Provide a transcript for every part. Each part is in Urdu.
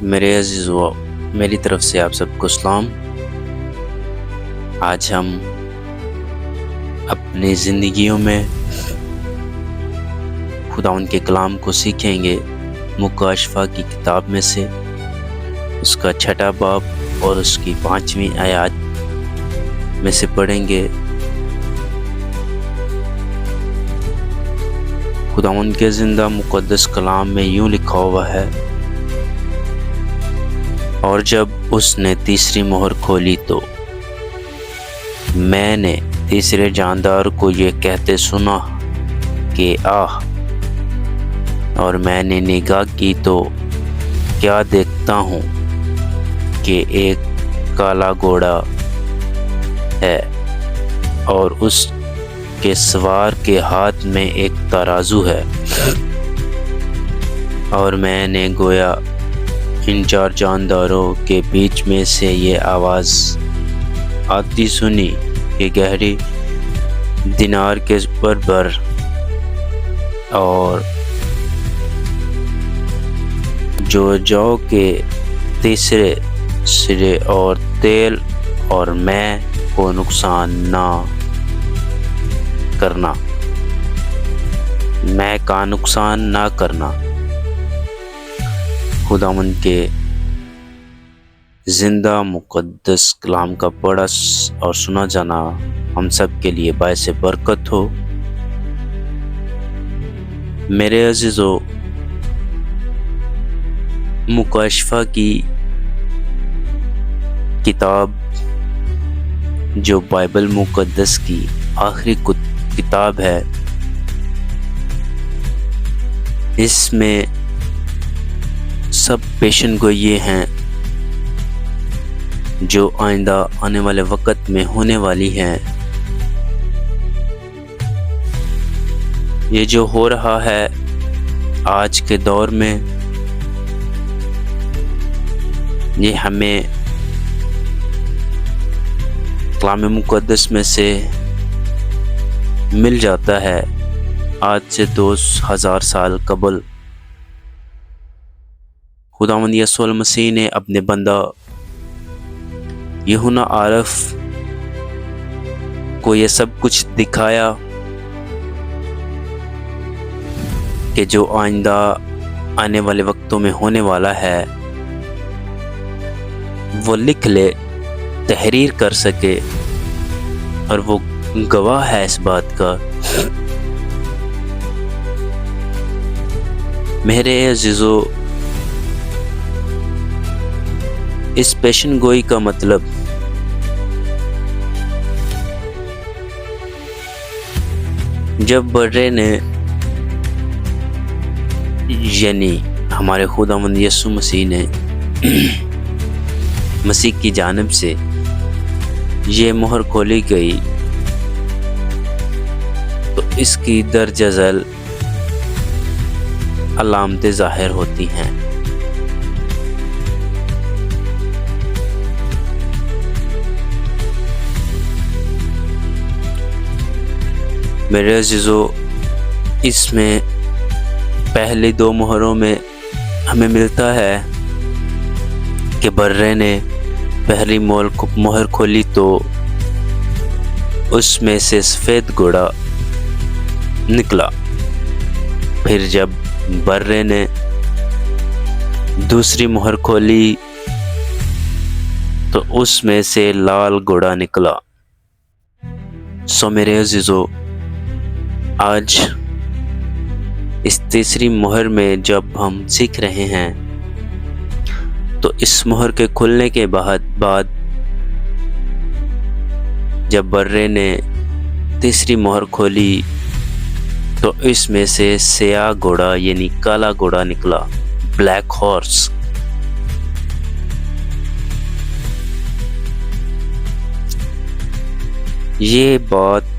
میرے عزیزو، میری طرف سے آپ سب کو سلام۔ آج ہم اپنی زندگیوں میں خداوند کے کلام کو سیکھیں گے مکاشفہ کی کتاب میں سے، اس کا 6 باب اور اس کی 5ویں آیات میں سے پڑھیں گے۔ خداوند کے زندہ مقدس کلام میں یوں لکھا ہوا ہے، اور جب اس نے تیسری مہر کھولی تو میں نے تیسرے جاندار کو یہ کہتے سنا کہ آہ! اور میں نے نگاہ کی تو کیا دیکھتا ہوں کہ ایک کالا گھوڑا ہے، اور اس کے سوار کے ہاتھ میں ایک ترازو ہے، اور میں نے گویا ان 4 جانداروں کے بیچ میں سے یہ آواز آتی سنی کہ گہری دینار کے برابر اور جو کے تیسرے سرے اور تیل اور میں کو نقصان نہ کرنا، میں کا نقصان نہ کرنا۔ خداوند کے زندہ مقدس کلام کا پڑھا اور سنا جانا ہم سب کے لیے باعث برکت ہو۔ میرے عزیزو، مکاشفہ کی کتاب جو بائبل مقدس کی آخری کتاب ہے، اس میں سب پیشن گوئی ہیں جو آئندہ آنے والے وقت میں ہونے والی ہیں۔ یہ جو ہو رہا ہے آج کے دور میں، یہ ہمیں کلام مقدس میں سے مل جاتا ہے۔ آج سے 2000 سال قبل خداوند یسوع المسیح نے اپنے بندہ یوحنا عارف کو یہ سب کچھ دکھایا کہ جو آئندہ آنے والے وقتوں میں ہونے والا ہے، وہ لکھ لے، تحریر کر سکے، اور وہ گواہ ہے اس بات کا۔ میرے عزیزو، اس پیشن گوئی کا مطلب جب برے نے یعنی ہمارے خداوند یسوع مسیح نے مسیح کی جانب سے یہ مہر کھولی گئی تو اس کی درجہ ذیل علامتیں ظاہر ہوتی ہیں۔ میرے عزیزو، اس میں پہلی 2 مہروں میں ہمیں ملتا ہے کہ برے نے پہلی مہر کھولی تو اس میں سے سفید گھوڑا نکلا۔ پھر جب برے نے دوسری مہر کھولی تو اس میں سے لال گھوڑا نکلا۔ میرے عزیزو، آج اس تیسری مہر میں جب ہم سیکھ رہے ہیں تو اس مہر کے کھلنے کے بعد جب برے نے تیسری مہر کھولی تو اس میں سے سیاہ گھوڑا یعنی کالا گھوڑا نکلا، بلیک ہارس۔ یہ بات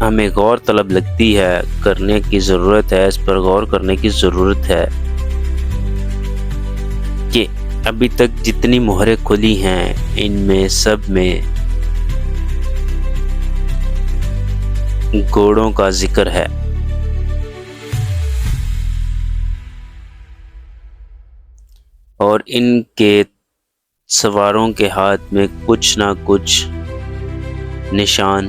ہمیں غور طلب لگتی ہے، کرنے کی ضرورت ہے، اس پر غور کرنے کی ضرورت ہے کہ ابھی تک جتنی مہریں کھلی ہیں ان میں سب میں گھوڑوں کا ذکر ہے۔ اور ان کے سواروں کے ہاتھ میں کچھ نہ کچھ نشان،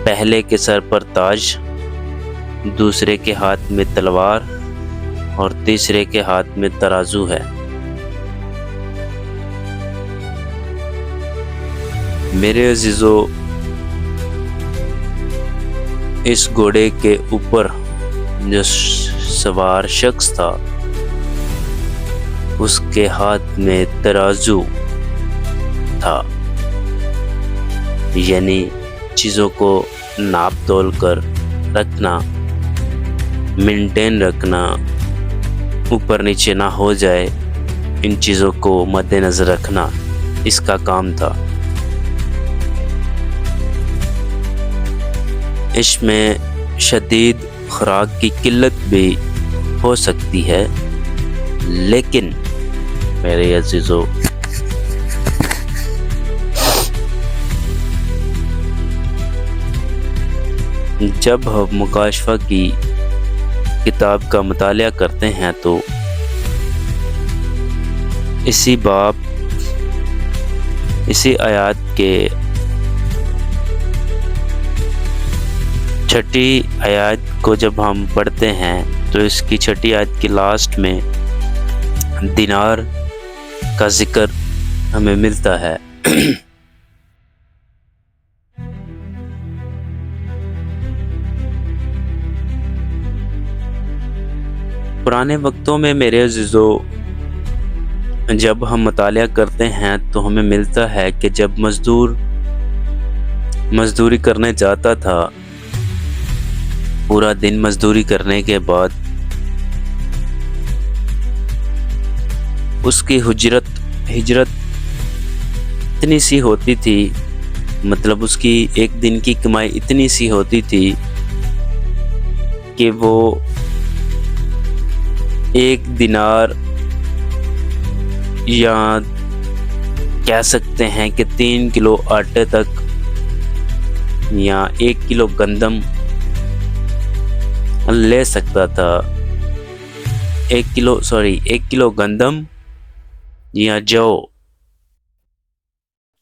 پہلے کے سر پر تاج، دوسرے کے ہاتھ میں تلوار اور تیسرے کے ہاتھ میں ترازو ہے۔ میرے عزیزو، اس گھوڑے کے اوپر جو سوار شخص تھا اس کے ہاتھ میں ترازو تھا، یعنی چیزوں کو ناپ تول کر رکھنا، مینٹین رکھنا، اوپر نیچے نہ ہو جائے، ان چیزوں کو مد نظر رکھنا اس کا کام تھا۔ اس میں شدید خوراک کی قلت بھی ہو سکتی ہے، لیکن میرے عزیزو، جب ہم مکاشفہ کی کتاب کا مطالعہ کرتے ہیں تو اسی باب، اسی آیات کے 6 آیات کو جب ہم پڑھتے ہیں تو اس کی 6 آیت کی لاسٹ میں دینار کا ذکر ہمیں ملتا ہے۔ پرانے وقتوں میں میرے عزیزو، جب ہم مطالعہ کرتے ہیں تو ہمیں ملتا ہے کہ جب مزدور مزدوری کرنے جاتا تھا، پورا دن مزدوری کرنے کے بعد اس کی ہجرت اتنی سی ہوتی تھی، مطلب اس کی ایک دن کی کمائی اتنی سی ہوتی تھی کہ وہ 1 دینار یا کہہ سکتے ہیں کہ 3 کلو آٹے تک یا 1 کلو گندم لے سکتا تھا۔ 1 کلو گندم یا جو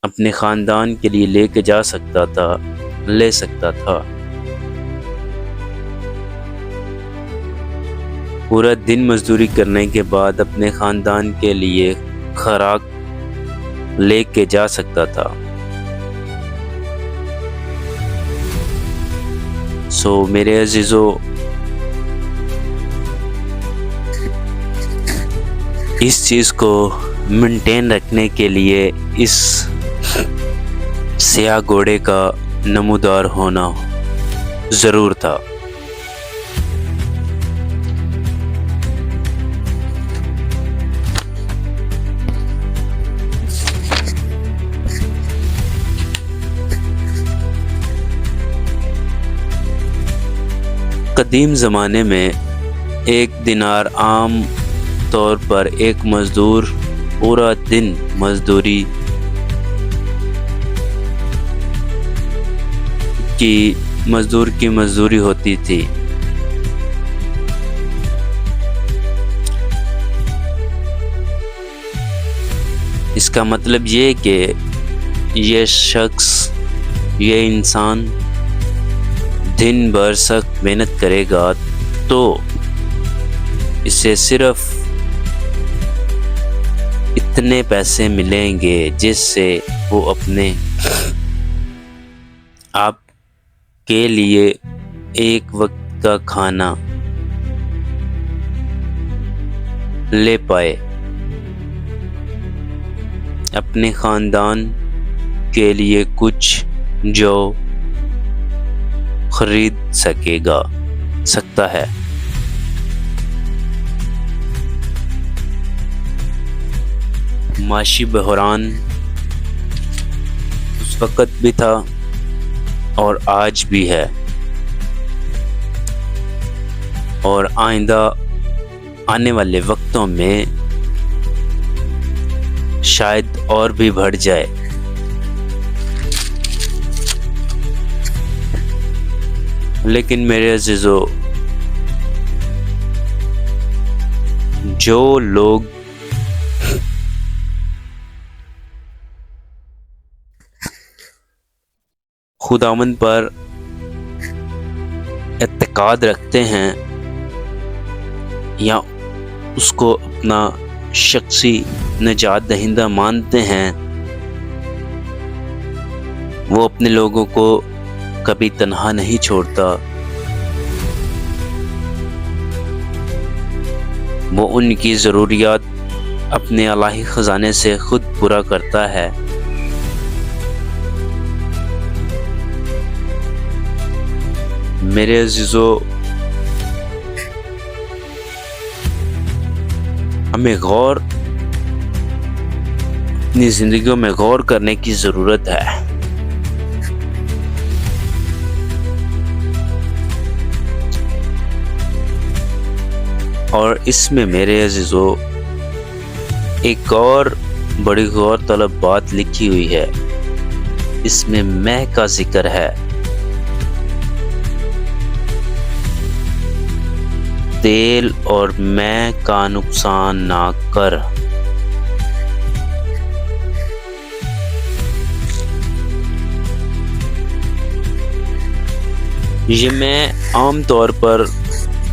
اپنے خاندان کے لیے لے کے جا سکتا تھا، لے سکتا تھا۔ پورا دن مزدوری کرنے کے بعد اپنے خاندان کے لیے خوراک لے کے جا سکتا تھا۔ میرے عزیزو، اس چیز کو مینٹین رکھنے کے لیے اس سیاہ گھوڑے کا نمودار ہونا ضرور تھا۔ قدیم زمانے میں 1 دینار عام طور پر ایک مزدور پورا دن مزدوری کی مزدوری ہوتی تھی۔ اس کا مطلب یہ کہ یہ شخص، یہ انسان دن بھر سخت محنت کرے گا تو اسے صرف اتنے پیسے ملیں گے جس سے وہ اپنے آپ کے لیے ایک وقت کا کھانا لے پائے، اپنے خاندان کے لیے کچھ جو خرید سکتا ہے۔ معاشی بحران اس وقت بھی تھا اور آج بھی ہے، اور آئندہ آنے والے وقتوں میں شاید اور بھی بڑھ جائے۔ لیکن میرے عزیزو، جو لوگ خداوند پر اعتقاد رکھتے ہیں یا اس کو اپنا شخصی نجات دہندہ مانتے ہیں، وہ اپنے لوگوں کو کبھی تنہا نہیں چھوڑتا، وہ ان کی ضروریات اپنے الہی خزانے سے خود پورا کرتا ہے۔ میرے عزیزو، ہمیں اپنی زندگیوں میں غور کرنے کی ضرورت ہے۔ اور اس میں میرے عزیزو ایک اور بڑی غور طلب بات لکھی ہوئی ہے، اس میں میں کا ذکر ہے۔ تیل اور میں کا نقصان نہ کر۔ یہ میں عام طور پر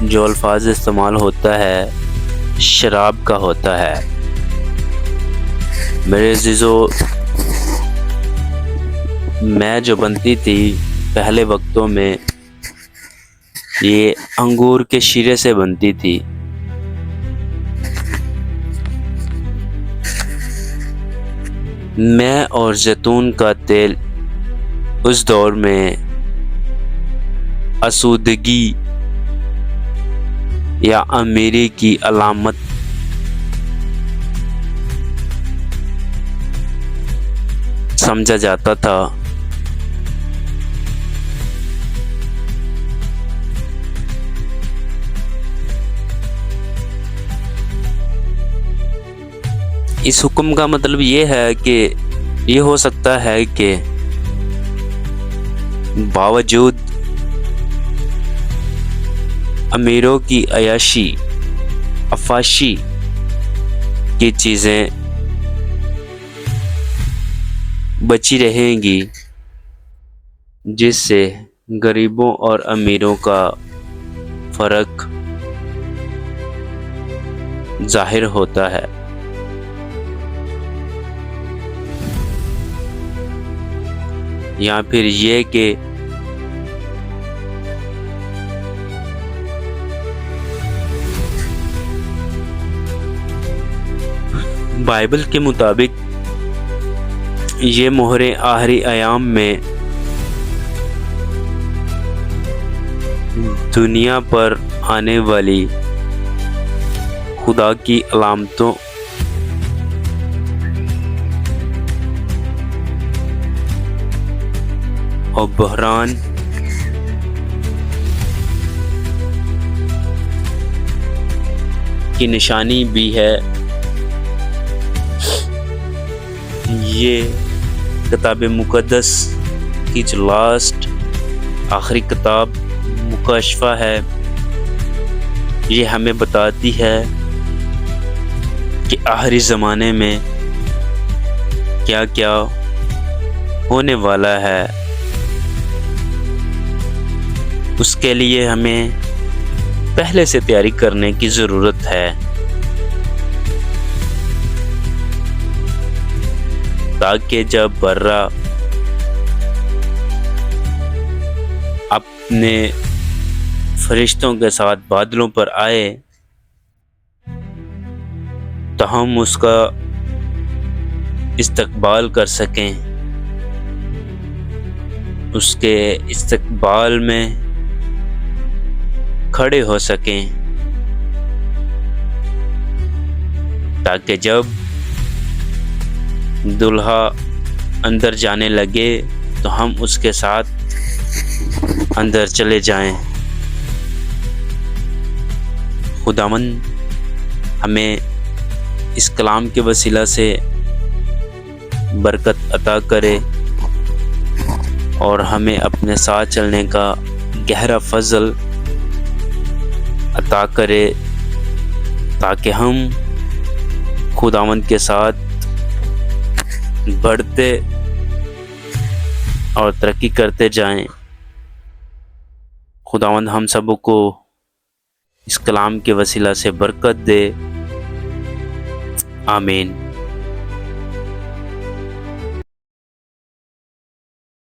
جو الفاظ استعمال ہوتا ہے شراب کا ہوتا ہے۔ میرے عزیزو، میں جو بنتی تھی پہلے وقتوں میں یہ انگور کے شیرے سے بنتی تھی۔ میں اور زیتون کا تیل اس دور میں آسودگی یا امیری کی علامت سمجھا جاتا تھا۔ اس حکم کا مطلب یہ ہے کہ یہ ہو سکتا ہے کہ باوجود امیروں کی عیاشی افاشی کی چیزیں بچی رہیں گی، جس سے غریبوں اور امیروں کا فرق ظاہر ہوتا ہے۔ یا پھر یہ کہ بائبل کے مطابق یہ مہریں آخری ایام میں دنیا پر آنے والی خدا کی علامتوں اور بحران کی نشانی بھی ہے۔ یہ کتاب مقدس کی جو لاسٹ آخری کتاب مکاشفہ ہے، یہ ہمیں بتاتی ہے کہ آخری زمانے میں کیا کیا ہونے والا ہے۔ اس کے لیے ہمیں پہلے سے تیاری کرنے کی ضرورت ہے، تاکہ جب برا اپنے فرشتوں کے ساتھ بادلوں پر آئے تو ہم اس کا استقبال کر سکیں، اس کے استقبال میں کھڑے ہو سکیں، تاکہ جب دلہا اندر جانے لگے تو ہم اس کے ساتھ اندر چلے جائیں۔ خداوند ہمیں اس کلام کے وسیلہ سے برکت عطا کرے اور ہمیں اپنے ساتھ چلنے کا گہرا فضل عطا کرے، تاکہ ہم خداوند کے ساتھ بڑھتے اور ترقی کرتے جائیں۔ خداوند ہم سب کو اس کلام کے وسیلہ سے برکت دے، آمین۔